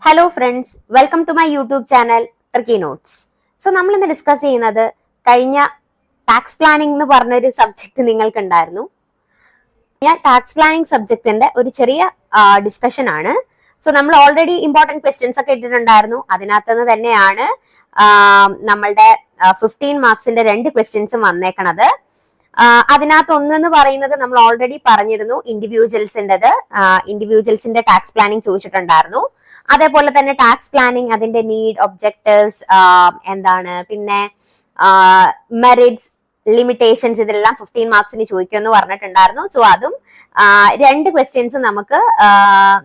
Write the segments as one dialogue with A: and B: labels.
A: Hello friends, welcome to my YouTube channel tricky notes. So നമ്മൾ ഇന്ന് discuss ചെയ്യുന്നത് കഴിഞ്ഞ ടാക്സ് പ്ലാനിംഗ് എന്ന് പറഞ്ഞൊരു സബ്ജക്ട് നിങ്ങൾക്ക് ഉണ്ടായിരുന്നു. ഞാൻ ടാക്സ് പ്ലാനിംഗ് സബ്ജക്റ്റിന്റെ ഒരു ചെറിയ ഡിസ്കഷൻ ആണ്. സോ നമ്മൾ ഓൾറെഡി ഇമ്പോർട്ടന്റ് ക്വസ്റ്റ്യൻസ് ഒക്കെ ഇട്ടിട്ടുണ്ടായിരുന്നു. അതിനകത്തുനിന്ന് തന്നെയാണ് നമ്മളുടെ 15 മാർക്സിന്റെ 2 ക്വസ്റ്റ്യൻസും വന്നേക്കണത്. അതിനകത്ത് ഒന്നെന്ന് പറയുന്നത് നമ്മൾ ഓൾറെഡി പറഞ്ഞിരുന്നു, ഇൻഡിവിജ്വൽസിന്റെ ടാക്സ് പ്ലാനിങ് ചോദിച്ചിട്ടുണ്ടായിരുന്നു. അതേപോലെ തന്നെ ടാക്സ് പ്ലാനിങ്, അതിന്റെ നീഡ്, ഒബ്ജക്റ്റീവ്സ് എന്താണ്, പിന്നെ മെറിറ്റ്സ്, ലിമിറ്റേഷൻസ്, ഇതെല്ലാം 15 മാർക്സിന് ചോദിക്കുമെന്ന് പറഞ്ഞിട്ടുണ്ടായിരുന്നു. സോ അതും 2 ക്വസ്റ്റ്യൻസ് നമുക്ക്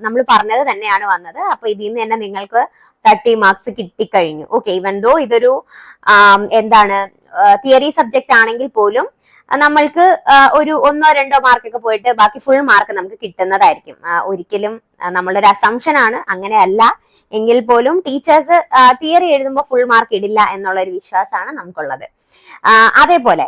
A: നമ്മൾ പറഞ്ഞത് തന്നെയാണ് വന്നത്. അപ്പൊ ഇതിൽ നിന്ന് തന്നെ നിങ്ങൾക്ക് 30 മാർക്സ് കിട്ടിക്കഴിഞ്ഞു. ഓക്കെ, ഇവൻ ദോ ഇതൊരു എന്താണ് തിയറി സബ്ജക്ട് ആണെങ്കിൽ പോലും നമ്മൾക്ക് ഒരു 1-2 മാർക്കൊക്കെ പോയിട്ട് ബാക്കി ഫുൾ മാർക്ക് നമുക്ക് കിട്ടുന്നതായിരിക്കും. ഒരിക്കലും നമ്മളൊരു അസംഷൻ ആണ്, അങ്ങനെയല്ല എങ്കിൽ പോലും ടീച്ചേഴ്സ് തിയറി എഴുതുമ്പോൾ ഫുൾ മാർക്ക് ഇടില്ല എന്നുള്ള ഒരു വിശ്വാസമാണ് നമുക്കുള്ളത്. അതേപോലെ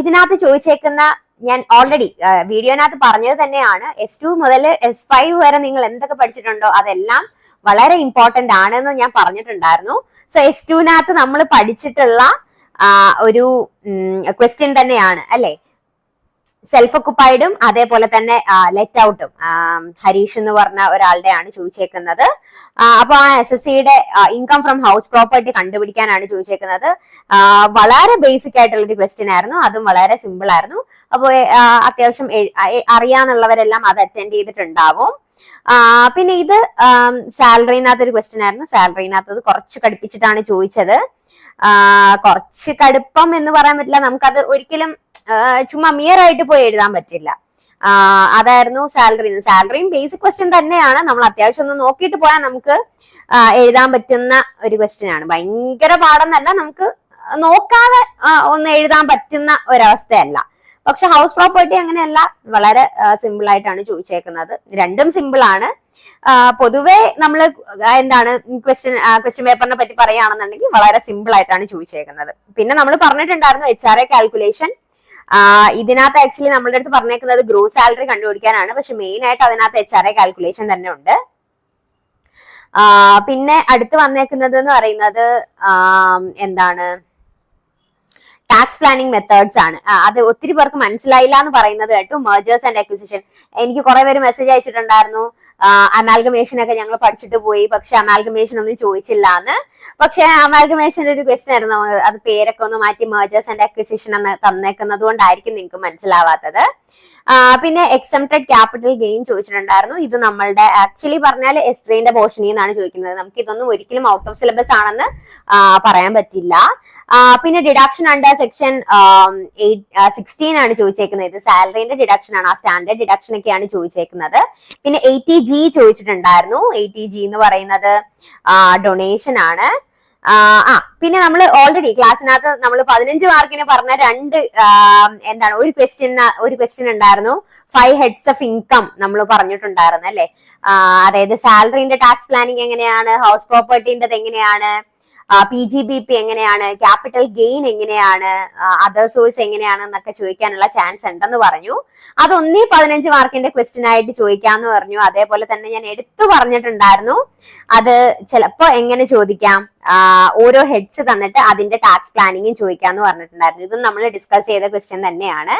A: ഇതിനകത്ത് ചോദിച്ചേക്കുന്ന, ഞാൻ ഓൾറെഡി വീഡിയോനകത്ത് പറഞ്ഞത് തന്നെയാണ്, S2 മുതൽ S5 വരെ നിങ്ങൾ എന്തൊക്കെ പഠിച്ചിട്ടുണ്ടോ അതെല്ലാം വളരെ ഇമ്പോർട്ടന്റ് ആണെന്ന് ഞാൻ പറഞ്ഞിട്ടുണ്ടായിരുന്നു. സോ S2നകത്ത് നമ്മൾ പഠിച്ചിട്ടുള്ള ഒരു ക്വസ്റ്റ്യൻ തന്നെയാണ് അല്ലെ, സെൽഫ് ഒക്കുപ്പൈഡും അതേപോലെ തന്നെ ലെറ്റ് ഔട്ടും. ഹരീഷ് എന്ന് പറഞ്ഞ ഒരാളുടെ ആണ് ചോദിച്ചേക്കുന്നത്. അപ്പൊ ആ SSCയുടെ ഇൻകം ഫ്രം ഹൗസ് പ്രോപ്പർട്ടി കണ്ടുപിടിക്കാനാണ് ചോദിച്ചേക്കുന്നത്. വളരെ ബേസിക് ആയിട്ടുള്ള ഒരു ക്വസ്റ്റ്യൻ ആയിരുന്നു, അതും വളരെ സിമ്പിൾ ആയിരുന്നു. അപ്പോൾ അത്യാവശ്യം അറിയാന്നുള്ളവരെല്ലാം അത് അറ്റൻഡ് ചെയ്തിട്ടുണ്ടാവും. പിന്നെ ഇത് സാലറിനകത്ത് ഒരു ക്വസ്റ്റ്യൻ ആയിരുന്നു. സാലറിനകത്ത് കുറച്ച് കടുപ്പിച്ചിട്ടാണ് ചോദിച്ചത്. കുറച്ച് കടുപ്പം എന്ന് പറയാൻ പറ്റില്ല, നമുക്കത് ഒരിക്കലും ചുമ്മാ മിയർ ആയിട്ട് പോയി എഴുതാൻ പറ്റില്ല. അതായിരുന്നു സാലറിയും ബേസിക് ക്വസ്റ്റ്യൻ തന്നെയാണ്. നമ്മൾ അത്യാവശ്യം ഒന്ന് നോക്കിയിട്ട് പോയാൽ നമുക്ക് എഴുതാൻ പറ്റുന്ന ഒരു ക്വസ്റ്റ്യൻ ആണ്. ഭയങ്കര പാടെന്നല്ല, നമുക്ക് നോക്കാതെ ഒന്ന് എഴുതാൻ പറ്റുന്ന ഒരവസ്ഥയല്ല. പക്ഷെ ഹൗസ് പ്രോപ്പർട്ടി അങ്ങനെയല്ല, വളരെ സിമ്പിൾ ആയിട്ടാണ് ചോദിച്ചേക്കുന്നത്. രണ്ടും സിമ്പിൾ ആണ്. പൊതുവെ നമ്മൾ എന്താണ് ക്വസ്റ്റ്യൻ പേപ്പറിനെ പറ്റി പറയുകയാണെന്നുണ്ടെങ്കിൽ വളരെ സിമ്പിൾ ആയിട്ടാണ് ചോദിച്ചേക്കുന്നത്. പിന്നെ നമ്മൾ പറഞ്ഞിട്ടുണ്ടായിരുന്നു HRA കാൽക്കുലേഷൻ. ഇതിനകത്ത് ആക്ച്വലി നമ്മളുടെ അടുത്ത് പറഞ്ഞേക്കുന്നത് ഗ്രോസ് സാലറി കണ്ടുപിടിക്കാനാണ്, പക്ഷെ മെയിൻ ആയിട്ട് അതിനകത്ത് HRA കാൽക്കുലേഷൻ തന്നെ ഉണ്ട്. പിന്നെ അടുത്ത് വന്നേക്കുന്നത് എന്ന് പറയുന്നത് എന്താണ്, ടാക്സ് പ്ലാനിങ് മെത്തേഡ്സ് ആണ്. അത് ഒത്തിരി പേർക്ക് മനസ്സിലായില്ല എന്ന് പറയുന്നത് കേട്ടു. മെർജേഴ്സ് ആൻഡ് അക്വിസിഷൻ, എനിക്ക് കുറെ പേര് മെസ്സേജ് അയച്ചിട്ടുണ്ടായിരുന്നു, അമാൽഗമേഷൻ ഒക്കെ ഞങ്ങൾ പഠിച്ചിട്ട് പോയി, പക്ഷെ അമാൽഗമേഷൻ ഒന്നും ചോദിച്ചില്ല എന്ന്. പക്ഷെ അമാൽഗമേഷന്റെ ഒരു ക്വസ്റ്റ്യൻ ആയിരുന്നു, അത് പേരൊക്കെ ഒന്ന് മാറ്റി മെർജേഴ്സ് ആൻഡ് അക്വിസിഷൻ എന്ന് തന്നേക്കുന്നത് കൊണ്ടായിരിക്കും നിങ്ങൾക്ക് മനസ്സിലാവാത്തത്. പിന്നെ എക്സംപ്റ്റഡ് ക്യാപിറ്റൽ ഗെയിൻ ചോദിച്ചിട്ടുണ്ടായിരുന്നു. ഇത് നമ്മളുടെ ആക്ച്വലി പറഞ്ഞാൽ S3ന്റെ പോർഷനിൽ നിന്നാണ് ചോദിക്കുന്നത്. നമുക്ക് ഇതൊന്നും ഒരിക്കലും ഔട്ട് ഓഫ് സിലബസ് ആണെന്ന് പറയാൻ പറ്റില്ല. പിന്നെ ഡിഡക്ഷൻ അണ്ടർ സെക്ഷൻ 16 ആണ് ചോദിച്ചേക്കുന്നത്. ഇത് സാലറിന്റെ ഡിഡക്ഷൻ ആണ്, ആ സ്റ്റാൻഡേർഡ് ഡിഡക്ഷൻ ഒക്കെയാണ് ചോദിച്ചേക്കുന്നത്. പിന്നെ 80G ചോദിച്ചിട്ടുണ്ടായിരുന്നു. 80G എന്ന് പറയുന്നത് ഡൊണേഷൻ ആണ്. പിന്നെ നമ്മൾ ഓൾറെഡി ക്ലാസ്സിനകത്ത് നമ്മൾ 15 മാർക്കിന് പറഞ്ഞ എന്താണ് ഒരു ക്വസ്റ്റ്യൻ ഉണ്ടായിരുന്നു, 5 ഹെഡ്സ് ഓഫ് ഇൻകം നമ്മൾ പറഞ്ഞിട്ടുണ്ടായിരുന്നു അല്ലെ. അതായത് സാലറിന്റെ ടാക്സ് പ്ലാനിങ് എങ്ങനെയാണ്, ഹൗസ് പ്രോപ്പർട്ടിന്റെ എങ്ങനെയാണ്, PGBP എങ്ങനെയാണ്, ക്യാപിറ്റൽ ഗെയിൻ എങ്ങനെയാണ്, അതർ സോഴ്സ് എങ്ങനെയാണ് എന്നൊക്കെ ചോദിക്കാനുള്ള ചാൻസ് ഉണ്ടെന്ന് പറഞ്ഞു. അതൊന്നീ 15 മാർക്കിന്റെ ക്വസ്റ്റ്യൻ ആയിട്ട് ചോദിക്കാന്ന് പറഞ്ഞു. അതേപോലെ തന്നെ ഞാൻ എടുത്തു പറഞ്ഞിട്ടുണ്ടായിരുന്നു, അത് ചിലപ്പോ എങ്ങനെ ചോദിക്കാം, ഓരോ ഹെഡ്സ് തന്നിട്ട് അതിന്റെ ടാക്സ് പ്ലാനിങ്ങും ചോദിക്കാന്ന് പറഞ്ഞിട്ടുണ്ടായിരുന്നു. ഇതും നമ്മൾ ഡിസ്കസ് ചെയ്ത ക്വസ്റ്റ്യൻ തന്നെയാണ്.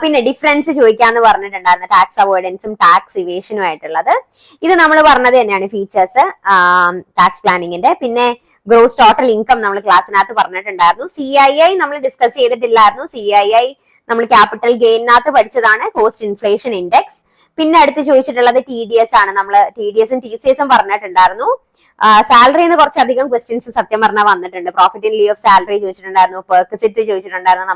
A: പിന്നെ ഡിഫറൻസ് ചോദിക്കാന്ന് പറഞ്ഞിട്ടുണ്ടായിരുന്നു, ടാക്സ് അവോയ്ഡൻസും ടാക്സ് ഇവേഷനും ആയിട്ടുള്ളത്. ഇത് നമ്മൾ പറഞ്ഞത് തന്നെയാണ് ഫീച്ചേഴ്സ് ടാക്സ് പ്ലാനിങ്ങിന്റെ. പിന്നെ ഗ്രോസ് ടോട്ടൽ ഇൻകം നമ്മൾ ക്ലാസ്സിനകത്ത് പറഞ്ഞിട്ടുണ്ടായിരുന്നു. CII നമ്മൾ ഡിസ്കസ് ചെയ്തിട്ടില്ലായിരുന്നു. CII നമ്മൾ ക്യാപിറ്റൽ ഗെയിനകത്ത് പഠിച്ചതാണ്, കോസ്റ്റ് ഇൻഫ്ലേഷൻ ഇൻഡെക്സ്. പിന്നെ അടുത്ത് ചോദിച്ചിട്ടുള്ളത് TDS ആണ്. നമ്മൾ TDSും TCSും പറഞ്ഞിട്ടുണ്ടായിരുന്നു. സാലറിന്ന് കുറച്ചധികം ക്വസ്റ്റ്യൻസ് സത്യം പറഞ്ഞാൽ വന്നിട്ടുണ്ട്. Profit in leave of salary ചോദിച്ചിട്ടുണ്ടായിരുന്നു, പെർക്വിസിറ്റ് ചോദിച്ചിട്ടുണ്ടായിരുന്നു.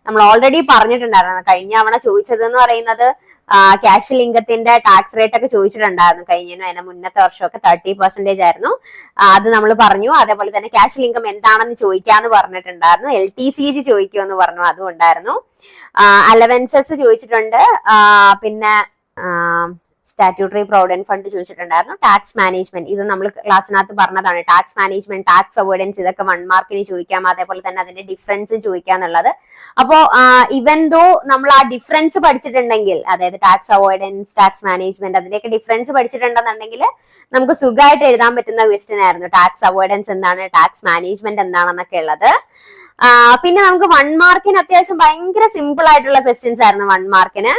A: നമ്മൾ ഓൾറെഡി പറഞ്ഞിട്ടുണ്ടായിരുന്നു. കഴിഞ്ഞ തവണ ചോദിച്ചത് എന്ന് പറയുന്നത് ക്യാഷ് ഇൻകത്തിന്റെ ടാക്സ് റേറ്റ് ഒക്കെ ചോദിച്ചിട്ടുണ്ടായിരുന്നു. അതിന്റെ മുന്നത്തെ വർഷമൊക്കെ 30% ആയിരുന്നു. അത് നമ്മൾ പറഞ്ഞു. അതേപോലെ തന്നെ ക്യാഷ് ഇൻകം എന്താണെന്ന് ചോദിക്കാന്ന് പറഞ്ഞിട്ടുണ്ടായിരുന്നു. LTCG ചോദിക്കുമെന്ന് പറഞ്ഞു, അതും ഉണ്ടായിരുന്നു. അലവൻസസ് ചോദിച്ചിട്ടുണ്ട്. പിന്നെ സ്റ്റാറ്റ്യൂട്ടറി പ്രൊവിഡന്റ് ഫണ്ട് ചോദിച്ചിട്ടുണ്ടായിരുന്നു. ടാക്സ് മാനേജ്മെന്റ് ഇത് നമ്മൾ ക്ലാസ്സിനകത്ത് പറഞ്ഞതാണ്. ടാക്സ് മാനേജ്മെന്റ്, ടാക്സ് അവോയ്ഡൻസ് ഇതൊക്കെ 1 മാർക്കിന് ചോദിക്കാം. അതേപോലെ തന്നെ അതിന്റെ ഡിഫറൻസ് ചോദിക്കാന്നുള്ളത്. അപ്പോ ഇവൻ ദോ നമ്മൾ ആ ഡിഫറൻസ് പഠിച്ചിട്ടുണ്ടെങ്കിൽ, അതായത് ടാക്സ് അവോയ്ഡൻസ്, ടാക്സ് മാനേജ്മെന്റ് അതിന്റെയൊക്കെ ഡിഫറൻസ് പഠിച്ചിട്ടുണ്ടെന്നുണ്ടെങ്കിൽ നമുക്ക് സുഖമായിട്ട് എഴുതാൻ പറ്റുന്ന ക്വസ്റ്റ്യൻ ആയിരുന്നു. ടാക്സ് അവോയ്ഡൻസ് എന്താണ്, ടാക്സ് മാനേജ്മെന്റ് എന്താണെന്നൊക്കെ ഉള്ളത്. പിന്നെ നമുക്ക് 1 മാർക്കിന് അത്യാവശ്യം ഭയങ്കര സിമ്പിൾ ആയിട്ടുള്ള ക്വസ്റ്റ്യൻസ് ആയിരുന്നു. 1 മാർക്കിന്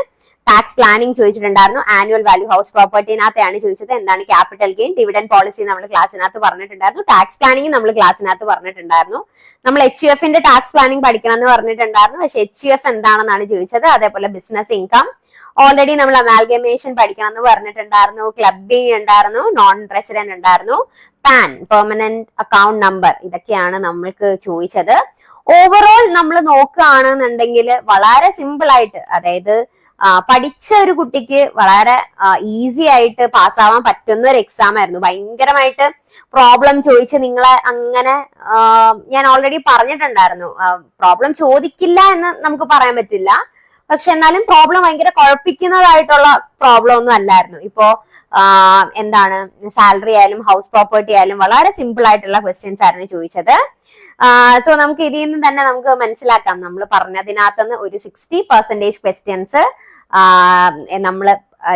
A: ടാക്സ് പ്ലാനിങ് ചോദിച്ചിട്ടുണ്ടായിരുന്നു. ആനുവൽ വാല്യൂ ഹൗസ് പ്രോപ്പർട്ടിനകത്താണ് ചോദിച്ചത്. എന്താണ് ക്യാപിറ്റൽ ഗെയിൻ, ഡിവിഡൻഡ് പോളിസി നമ്മൾ ക്ലാസ്സിനകത്ത് പറഞ്ഞിട്ടുണ്ടായിരുന്നു. ടാക്സ് പ്ലാനിങ് നമ്മൾ ക്ലാസ്സിനകത്ത് പറഞ്ഞിട്ടുണ്ടായിരുന്നു. നമ്മൾ HUF ടാക്സ് പ്ലാനിങ് പഠിക്കണം എന്ന് പറഞ്ഞിട്ടുണ്ടായിരുന്നു. പക്ഷെ HUF എന്താണെന്നാണ് ചോദിച്ചത്. അതേപോലെ ബിസിനസ് ഇൻകം ഓൾറെഡി നമ്മൾ അമാൽഗമേഷൻ പഠിക്കണം എന്ന് പറഞ്ഞിട്ടുണ്ടായിരുന്നു. ക്ലബിംഗ് ഉണ്ടായിരുന്നു, നോൺ റെസിഡന്റ് ഉണ്ടായിരുന്നു, പാൻ പെർമനന്റ് അക്കൗണ്ട് നമ്പർ ഇതൊക്കെയാണ് നമ്മൾക്ക് ചോദിച്ചത്. ഓവറോൾ നമ്മൾ നോക്കുകയാണെന്നുണ്ടെങ്കിൽ വളരെ സിമ്പിൾ ആയിട്ട്, അതായത് പഠിച്ച ഒരു കുട്ടിക്ക് വളരെ ഈസി ആയിട്ട് പാസ്സാവാൻ പറ്റുന്ന ഒരു എക്സാം ആയിരുന്നു. ഭയങ്കരമായിട്ട് പ്രോബ്ലം ചോദിച്ച് നിങ്ങളെ അങ്ങനെ ഞാൻ ഓൾറെഡി പറഞ്ഞിട്ടുണ്ടായിരുന്നു. പ്രോബ്ലം ചോദിക്കില്ല എന്ന് നമുക്ക് പറയാൻ പറ്റില്ല. പക്ഷെ എന്നാലും പ്രോബ്ലം ഭയങ്കര കുഴപ്പിക്കുന്നതായിട്ടുള്ള പ്രോബ്ലം ഒന്നും അല്ലായിരുന്നു. ഇപ്പോ എന്താണ് സാലറി ആയാലും ഹൗസ് പ്രോപ്പർട്ടി ആയാലും വളരെ സിമ്പിൾ ആയിട്ടുള്ള ക്വസ്റ്റ്യൻസ് ആയിരുന്നു ചോദിച്ചത്. സോ നമുക്ക് ഇതിൽ നിന്ന് തന്നെ നമുക്ക് മനസ്സിലാക്കാം, നമ്മൾ പറഞ്ഞതിനകത്തുനിന്ന് ഒരു 60% ക്വസ്റ്റ്യൻസ് നമ്മൾ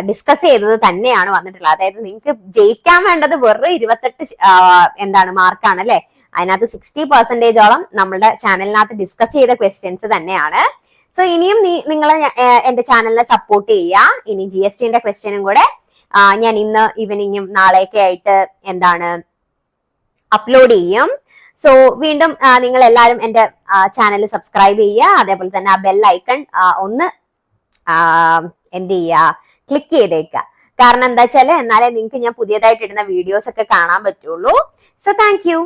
A: ഡിസ്കസ് ചെയ്തത് തന്നെയാണ് വന്നിട്ടുള്ളത്. അതായത് നിങ്ങൾക്ക് ജയിക്കാൻ വേണ്ടത് വെറും 28 മാർക്കാണ് അല്ലെ. അതിനകത്ത് 60%ഓളം നമ്മുടെ ചാനലിനകത്ത് ഡിസ്കസ് ചെയ്ത ക്വസ്റ്റ്യൻസ് തന്നെയാണ്. സോ ഇനിയും നിങ്ങൾ എന്റെ ചാനലിനെ സപ്പോർട്ട് ചെയ്യുക. ഇനി GSTന്റെ ക്വസ്റ്റ്യനും കൂടെ ഞാൻ ഇന്ന് ഈവനിങ്ങും നാളെയൊക്കെ ആയിട്ട് അപ്ലോഡ് ചെയ്യും. സോ വീണ്ടും നിങ്ങൾ എല്ലാവരും എന്റെ ചാനൽ സബ്സ്ക്രൈബ് ചെയ്യുക. അതേപോലെ തന്നെ ആ ബെൽ ഐക്കൺ ഒന്ന് ക്ലിക്ക് ചെയ്തേക്കുക. കാരണം എന്താ വെച്ചാല് എന്നാലേ നിങ്ങൾക്ക് ഞാൻ പുതിയതായിട്ട് ഇടുന്ന വീഡിയോസ് ഒക്കെ കാണാൻ പറ്റുള്ളൂ. So thank you.